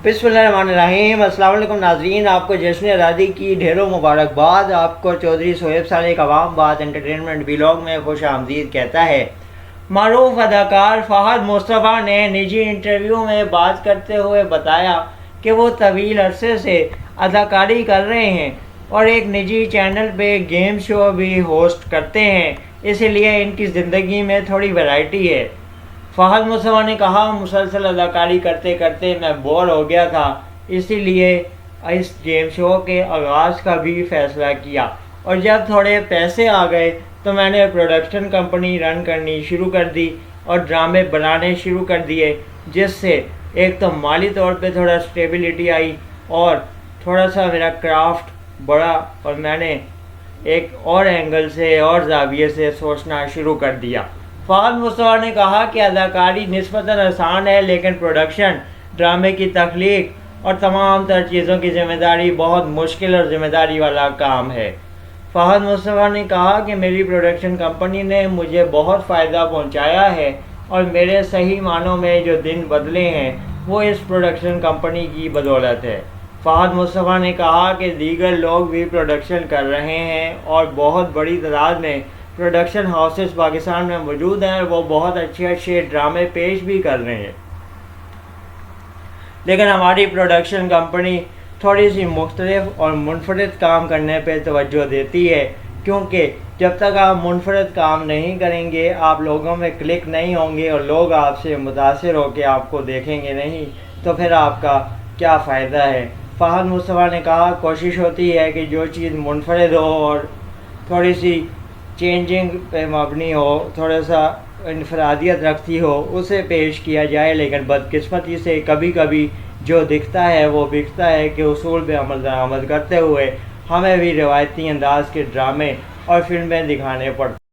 बिस्मिल्लाहिर्रहमानिर्रहीम। अस्सलाम वालेकुम नाज़रीन, आपको जश्न आज़ादी की ढेरों मुबारकबाद। आपको चौधरी सोहेब सालेक अवाम बात एंटरटेनमेंट व्लॉग में खुश आमदीद कहता है। मारूफ अदाकार फ़हद मुस्तफ़ा ने निजी इंटरव्यू में बात करते हुए बताया कि वो तवील अरसे से अदाकारी कर रहे हैं और एक निजी चैनल पे गेम शो भी होस्ट करते हैं, इसीलिए इनकी ज़िंदगी में थोड़ी वैरायटी है। फ़हद मुस्तफ़ा ने कहा, मुसलसल अदाकारी करते करते मैं बोर हो गया था, इसीलिए इस गेम शो के आगाज़ का भी फ़ैसला किया और जब थोड़े पैसे आ गए तो मैंने प्रोडक्शन कंपनी रन करनी शुरू कर दी और ड्रामे बनाने शुरू कर दिए, जिससे एक तो माली तौर पे थोड़ा स्टेबिलिटी आई और थोड़ा सा मेरा क्राफ्ट बढ़ा और मैंने एक और एंगल से और ज़ाविये से सोचना शुरू कर दिया। फ़हद मुस्तफ़ा ने कहा कि अदाकारी निस्बतन आसान है, लेकिन प्रोडक्शन, ड्रामे की तख्लीक और तमाम तर चीज़ों की ज़िम्मेदारी बहुत मुश्किल और ज़िम्मेदारी वाला काम है। फ़हद मुस्तफ़ा ने कहा कि मेरी प्रोडक्शन कंपनी ने मुझे बहुत फ़ायदा पहुंचाया है और मेरे सही मानों में जो दिन बदले हैं वो इस प्रोडक्शन कंपनी की बदौलत है। फ़हद मुस्तफ़ा ने कहा कि दीगर लोग भी प्रोडक्शन कर रहे हैं और बहुत बड़ी तादाद में प्रोडक्शन हाउसेस पाकिस्तान में मौजूद हैं और वो बहुत अच्छे अच्छे ड्रामे पेश भी कर रहे हैं, लेकिन हमारी प्रोडक्शन कंपनी थोड़ी सी मुख्तलिफ और मुनफरद काम करने पे तवज्जो देती है, क्योंकि जब तक आप मुनफरद काम नहीं करेंगे, आप लोगों में क्लिक नहीं होंगे और लोग आपसे मुतासिर होकर आपको देखेंगे नहीं, तो फिर आपका क्या फ़ायदा है। फ़हद मुस्तफ़ा ने कहा, कोशिश होती है कि जो चीज़ मुनफरद हो और थोड़ी सी चेंजिंग पे मबनी हो, थोड़ा सा इनफरादियत रखती हो, उसे पेश किया जाए, लेकिन बदकिस्मती से कभी कभी जो दिखता है वो बिकता है कि उसूल पे अमल दरामद करते हुए हमें भी रिवायती अंदाज के ड्रामे और फिल्में दिखाने पड़ते